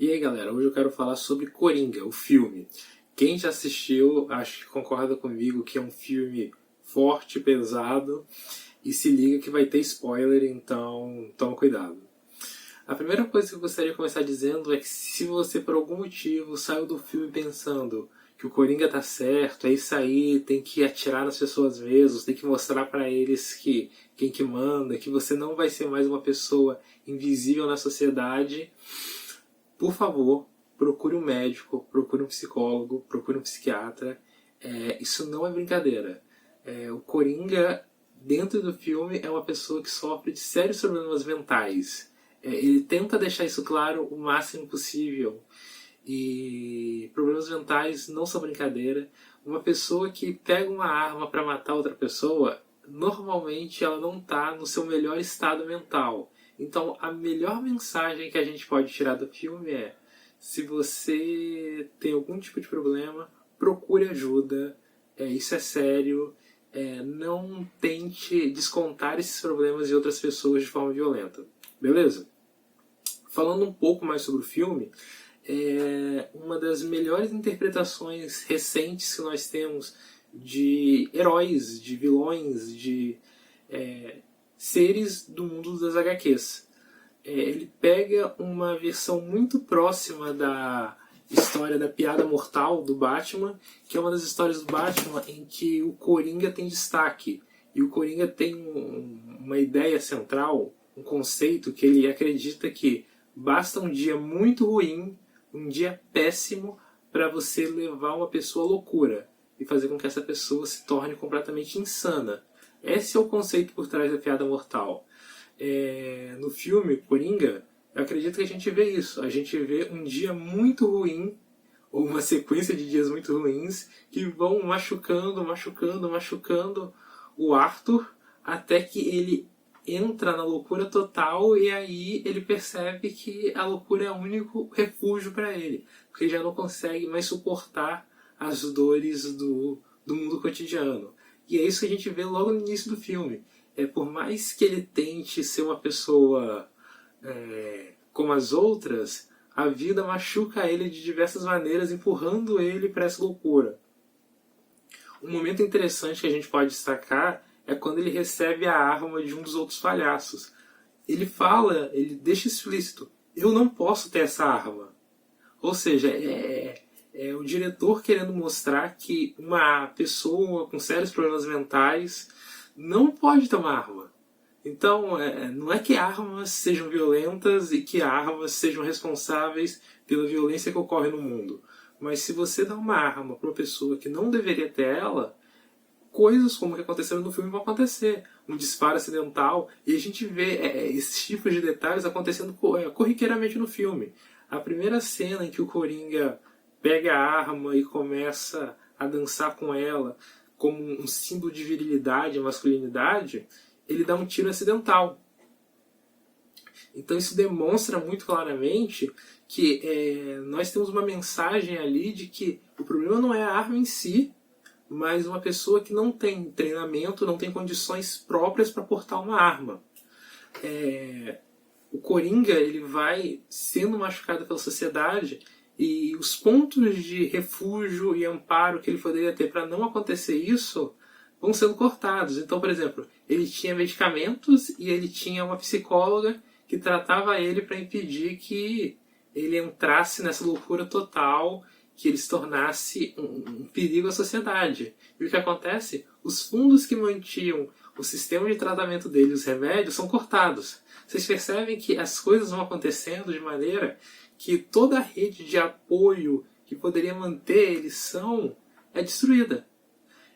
E aí galera, hoje eu quero falar sobre Coringa, o filme. Quem já assistiu, acho que concorda comigo que é um filme forte, pesado, e se liga que vai ter spoiler, então toma cuidado. A primeira coisa que eu gostaria de começar dizendo é que se você por algum motivo saiu do filme pensando que o Coringa tá certo, é isso aí, tem que atirar nas pessoas mesmo, tem que mostrar pra eles que quem que manda, que você não vai ser mais uma pessoa invisível na sociedade, por favor, procure um médico, procure um psicólogo, procure um psiquiatra. Isso não é brincadeira. O Coringa, dentro do filme, é uma pessoa que sofre de sérios problemas mentais. Ele tenta deixar isso claro o máximo possível. E problemas mentais não são brincadeira. Uma pessoa que pega uma arma para matar outra pessoa, normalmente ela não está no seu melhor estado mental. Então, a melhor mensagem que a gente pode tirar do filme é: se você tem algum tipo de problema, procure ajuda. Isso é sério. Não tente descontar esses problemas em outras pessoas de forma violenta. Beleza? Falando um pouco mais sobre o filme, uma das melhores interpretações recentes que nós temos de heróis, de vilões, de seres do mundo das HQs. Ele pega uma versão muito próxima da história da Piada Mortal do Batman, que é uma das histórias do Batman em que o Coringa tem destaque. E o Coringa tem uma ideia central, um conceito que ele acredita que basta um dia muito ruim, um dia péssimo, para você levar uma pessoa à loucura e fazer com que essa pessoa se torne completamente insana. Esse é o conceito por trás da Piada Mortal. No filme Coringa, eu acredito que a gente vê isso. A gente vê um dia muito ruim, ou uma sequência de dias muito ruins, que vão machucando, machucando, machucando o Arthur, até que ele entra na loucura total, e aí ele percebe que a loucura é o único refúgio para ele, porque ele já não consegue mais suportar as dores do mundo cotidiano. E é isso que a gente vê logo no início do filme. Por mais que ele tente ser uma pessoa como as outras, a vida machuca ele de diversas maneiras, empurrando ele para essa loucura. Um momento interessante que a gente pode destacar é quando ele recebe a arma de um dos outros palhaços. Ele fala, ele deixa explícito: eu não posso ter essa arma. Ou seja, é o diretor querendo mostrar que uma pessoa com sérios problemas mentais não pode ter uma arma. Então, não é que armas sejam violentas e que armas sejam responsáveis pela violência que ocorre no mundo. Mas se você dá uma arma para uma pessoa que não deveria ter ela, coisas como o que aconteceram no filme vão acontecer. Um disparo acidental, e a gente vê esses tipos de detalhes acontecendo corriqueiramente no filme. A primeira cena em que o Coringa pega a arma e começa a dançar com ela como um símbolo de virilidade e masculinidade, ele dá um tiro acidental. Então isso demonstra muito claramente que nós temos uma mensagem ali de que o problema não é a arma em si, mas uma pessoa que não tem treinamento, não tem condições próprias para portar uma arma. O Coringa, ele vai sendo machucado pela sociedade, e os pontos de refúgio e amparo que ele poderia ter para não acontecer isso vão sendo cortados. Então, por exemplo, ele tinha medicamentos e ele tinha uma psicóloga que tratava ele para impedir que ele entrasse nessa loucura total, que ele se tornasse um perigo à sociedade. E o que acontece? Os fundos que mantinham o sistema de tratamento dele, os remédios, são cortados. Vocês percebem que as coisas vão acontecendo de maneira que toda a rede de apoio que poderia manter eles é destruída.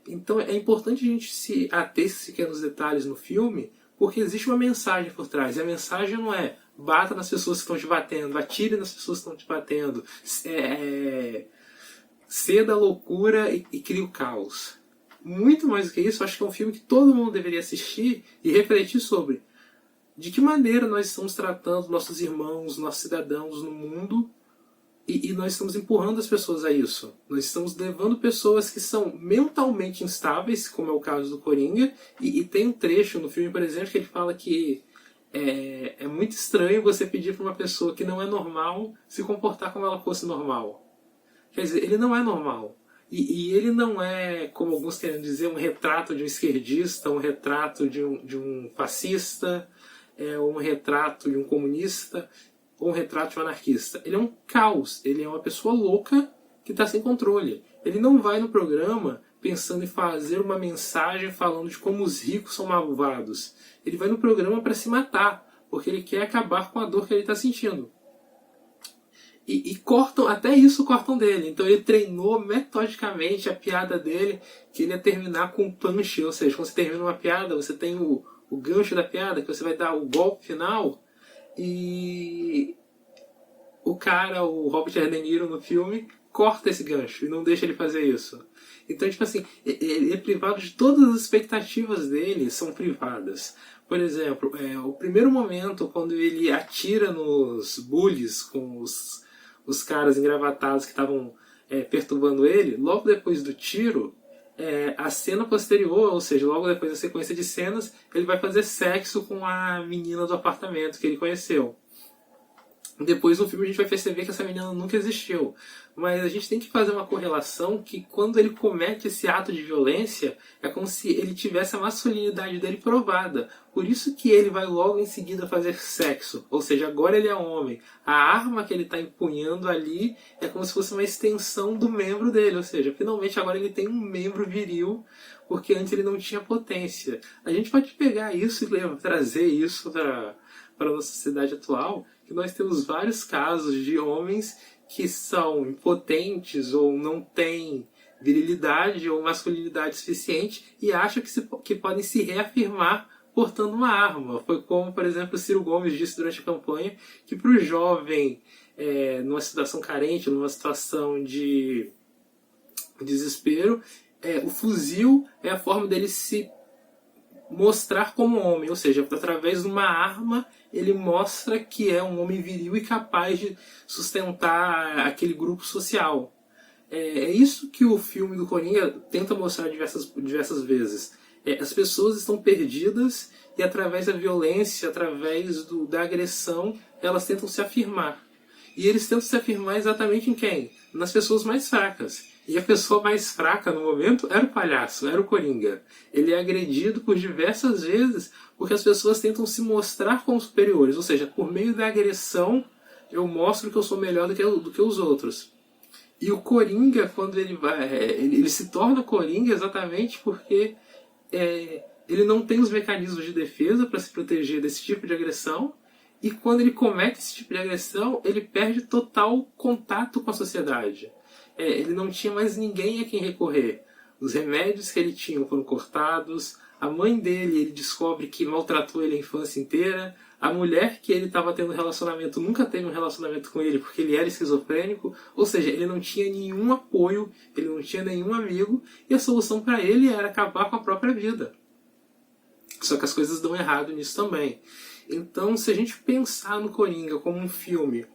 Então é importante a gente se ater a esses pequenos detalhes no filme, porque existe uma mensagem por trás. E a mensagem não é: bata nas pessoas que estão te batendo, atire nas pessoas que estão te batendo, ceda a loucura e crie o caos. Muito mais do que isso, acho que é um filme que todo mundo deveria assistir e refletir sobre de que maneira nós estamos tratando nossos irmãos, nossos cidadãos no mundo, e nós estamos empurrando as pessoas a isso. Nós estamos levando pessoas que são mentalmente instáveis, como é o caso do Coringa, e tem um trecho no filme, por exemplo, que ele fala que É muito estranho você pedir para uma pessoa que não é normal se comportar como ela fosse normal. Quer dizer, ele não é normal. E ele não é, como alguns querem dizer, um retrato de um esquerdista, um retrato de um fascista, um retrato de um comunista, ou um retrato de um anarquista. Ele é um caos, ele é uma pessoa louca que está sem controle. Ele não vai no programa pensando em fazer uma mensagem falando de como os ricos são malvados. Ele vai no programa para se matar, porque ele quer acabar com a dor que ele está sentindo. E cortam, até isso cortam dele. Então ele treinou metodicamente a piada dele, que ele ia terminar com um punch. Ou seja, quando você termina uma piada, você tem o gancho da piada, que você vai dar o golpe final. E o cara, o Robert De Niro no filme, corta esse gancho e não deixa ele fazer isso. Então, tipo assim, ele é privado de todas as expectativas dele, são privadas. Por exemplo, o primeiro momento, quando ele atira nos bullies com os caras engravatados que estavam perturbando ele, logo depois do tiro, a cena posterior, ou seja, logo depois da sequência de cenas, ele vai fazer sexo com a menina do apartamento que ele conheceu. Depois no filme a gente vai perceber que essa menina nunca existiu. Mas a gente tem que fazer uma correlação que quando ele comete esse ato de violência, é como se ele tivesse a masculinidade dele provada. Por isso que ele vai logo em seguida fazer sexo. Ou seja, agora ele é homem. A arma que ele está empunhando ali é como se fosse uma extensão do membro dele. Ou seja, finalmente agora ele tem um membro viril, porque antes ele não tinha potência. A gente pode pegar isso e trazer isso para a nossa sociedade atual, que nós temos vários casos de homens que são impotentes ou não têm virilidade ou masculinidade suficiente e acham que podem se reafirmar portando uma arma. Foi como, por exemplo, o Ciro Gomes disse durante a campanha, que para o jovem, numa situação carente, numa situação de desespero, o fuzil é a forma dele se mostrar como homem, ou seja, através de uma arma ele mostra que é um homem viril e capaz de sustentar aquele grupo social. É isso que o filme do Coringa tenta mostrar diversas vezes. As pessoas estão perdidas e através da violência, através da agressão, elas tentam se afirmar. E eles tentam se afirmar exatamente em quem? Nas pessoas mais fracas. E a pessoa mais fraca no momento era o palhaço, era o Coringa. Ele é agredido por diversas vezes porque as pessoas tentam se mostrar como superiores. Ou seja, por meio da agressão eu mostro que eu sou melhor do que os outros. E o Coringa, quando ele se torna Coringa exatamente porque ele não tem os mecanismos de defesa para se proteger desse tipo de agressão. E quando ele comete esse tipo de agressão, ele perde total contato com a sociedade. Ele não tinha mais ninguém a quem recorrer. Os remédios que ele tinha foram cortados. A mãe dele, ele descobre que maltratou ele a infância inteira. A mulher que ele estava tendo relacionamento nunca teve um relacionamento com ele porque ele era esquizofrênico. Ou seja, ele não tinha nenhum apoio, ele não tinha nenhum amigo. E a solução para ele era acabar com a própria vida. Só que as coisas dão errado nisso também. Então, se a gente pensar no Coringa como um filme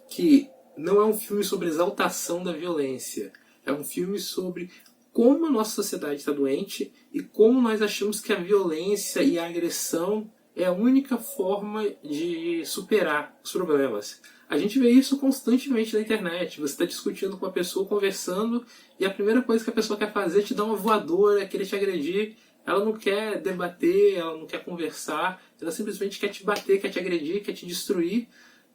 que não é um filme sobre exaltação da violência, é um filme sobre como a nossa sociedade está doente e como nós achamos que a violência e a agressão é a única forma de superar os problemas. A gente vê isso constantemente na internet. Você está discutindo com uma pessoa, conversando, e a primeira coisa que a pessoa quer fazer é te dar uma voadora, é querer te agredir. Ela não quer debater, ela não quer conversar, ela simplesmente quer te bater, quer te agredir, quer te destruir.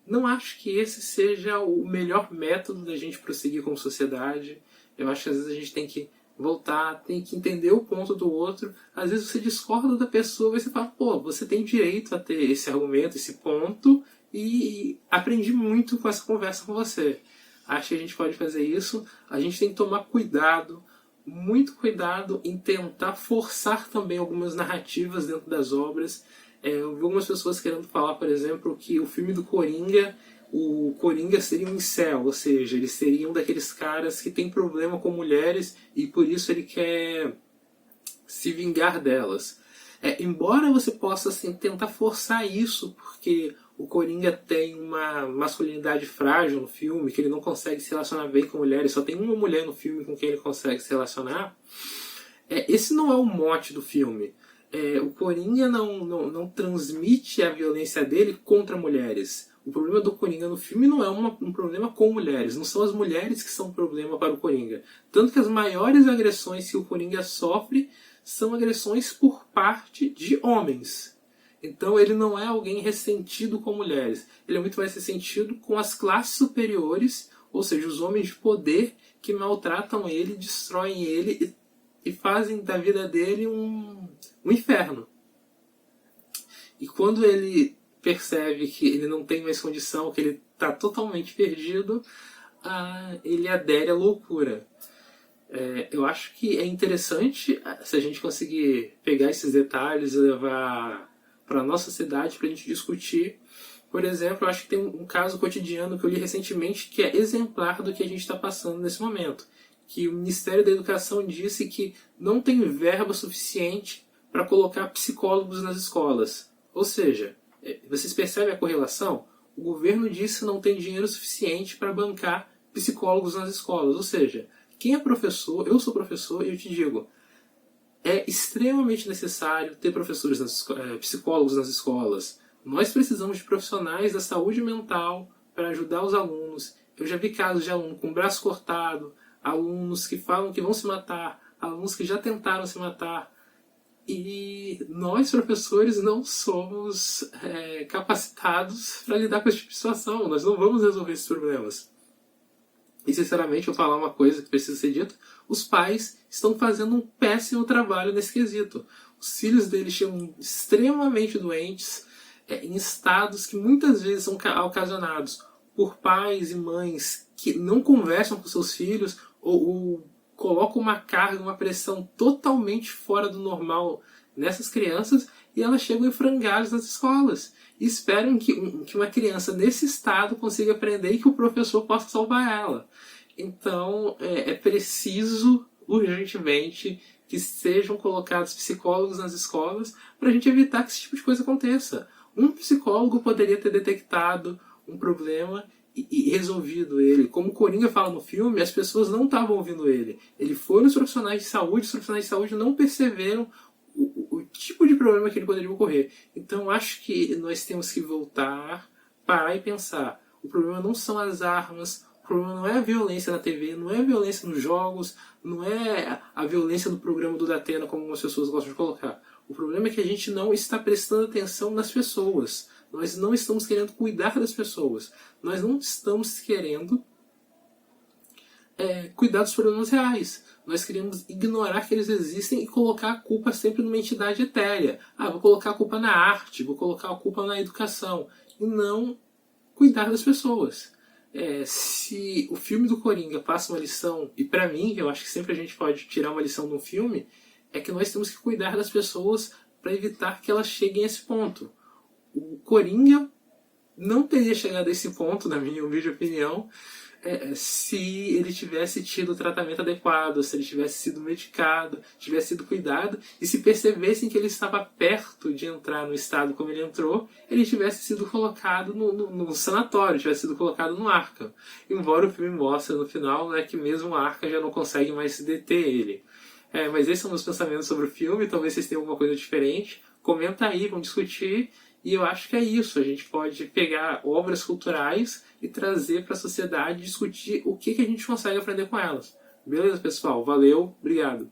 Não acho que esse seja o melhor método da gente prosseguir como sociedade. Eu acho que às vezes a gente tem que voltar, tem que entender o ponto do outro. Às vezes você discorda da pessoa e você fala, pô, você tem direito a ter esse argumento, esse ponto, e aprendi muito com essa conversa com você. Acho que a gente pode fazer isso. A gente tem que tomar cuidado, muito cuidado em tentar forçar também algumas narrativas dentro das obras. Eu vi algumas pessoas querendo falar, por exemplo, que o filme do Coringa, o Coringa seria um incel, ou seja, ele seria um daqueles caras que tem problema com mulheres e por isso ele quer se vingar delas. Embora você possa assim, tentar forçar isso, porque o Coringa tem uma masculinidade frágil no filme, que ele não consegue se relacionar bem com mulheres, só tem uma mulher no filme com quem ele consegue se relacionar, esse não é o mote do filme. o Coringa não transmite a violência dele contra mulheres. O problema do Coringa no filme não é um problema com mulheres. Não são as mulheres que são um problema para o Coringa. Tanto que as maiores agressões que o Coringa sofre são agressões por parte de homens. Então ele não é alguém ressentido com mulheres. Ele é muito mais ressentido com as classes superiores, ou seja, os homens de poder que maltratam ele, destroem ele e fazem da vida dele um inferno. E quando ele percebe que ele não tem mais condição, que ele está totalmente perdido, ele adere à loucura. Eu acho que é interessante se a gente conseguir pegar esses detalhes e levar para a nossa cidade para a gente discutir. Por exemplo, eu acho que tem um caso cotidiano que eu li recentemente que é exemplar do que a gente está passando nesse momento. Que o Ministério da Educação disse que não tem verba suficiente para colocar psicólogos nas escolas. Ou seja, vocês percebem a correlação? O governo disse que não tem dinheiro suficiente para bancar psicólogos nas escolas. Ou seja, quem é professor, eu sou professor e eu te digo, é extremamente necessário ter psicólogos nas escolas. Nós precisamos de profissionais da saúde mental para ajudar os alunos. Eu já vi casos de aluno com o braço cortado, alunos que falam que vão se matar, alunos que já tentaram se matar. E nós, professores, não somos capacitados para lidar com esse tipo de situação. Nós não vamos resolver esses problemas. E, sinceramente, vou falar uma coisa que precisa ser dita. Os pais estão fazendo um péssimo trabalho nesse quesito. Os filhos deles chegam extremamente doentes, em estados que muitas vezes são ocasionados por pais e mães que não conversam com seus filhos ou colocam uma carga, uma pressão totalmente fora do normal nessas crianças e elas chegam em frangalhos nas escolas e esperam que uma criança nesse estado consiga aprender e que o professor possa salvar ela. Então é preciso urgentemente que sejam colocados psicólogos nas escolas para a gente evitar que esse tipo de coisa aconteça. Um psicólogo poderia ter detectado um problema e resolvido ele. Como o Coringa fala no filme, as pessoas não estavam ouvindo ele. Ele foi nos profissionais de saúde, os profissionais de saúde não perceberam o tipo de problema que ele poderia ocorrer. Então acho que nós temos que voltar, parar e pensar. O problema não são as armas, o problema não é a violência na TV, não é a violência nos jogos, não é a violência do programa do Datena, como algumas pessoas gostam de colocar. O problema é que a gente não está prestando atenção nas pessoas. Nós não estamos querendo cuidar das pessoas. Nós não estamos querendo cuidar dos problemas reais. Nós queremos ignorar que eles existem e colocar a culpa sempre numa entidade etérea. Vou colocar a culpa na arte, vou colocar a culpa na educação. E não cuidar das pessoas. Se o filme do Coringa passa uma lição, e pra mim, eu acho que sempre a gente pode tirar uma lição de um filme, é que nós temos que cuidar das pessoas para evitar que elas cheguem a esse ponto. O Coringa não teria chegado a esse ponto, na minha humilde opinião, se ele tivesse tido o tratamento adequado, se ele tivesse sido medicado, tivesse sido cuidado, e se percebessem que ele estava perto de entrar no estado como ele entrou, ele tivesse sido colocado no sanatório, tivesse sido colocado no Arkham. Embora o filme mostre no final que mesmo o Arkham já não consegue mais deter ele. Mas esses são meus pensamentos sobre o filme, talvez vocês tenham alguma coisa diferente. Comenta aí, vamos discutir. E eu acho que é isso, a gente pode pegar obras culturais e trazer para a sociedade, discutir o que a gente consegue aprender com elas. Beleza, pessoal? Valeu, obrigado.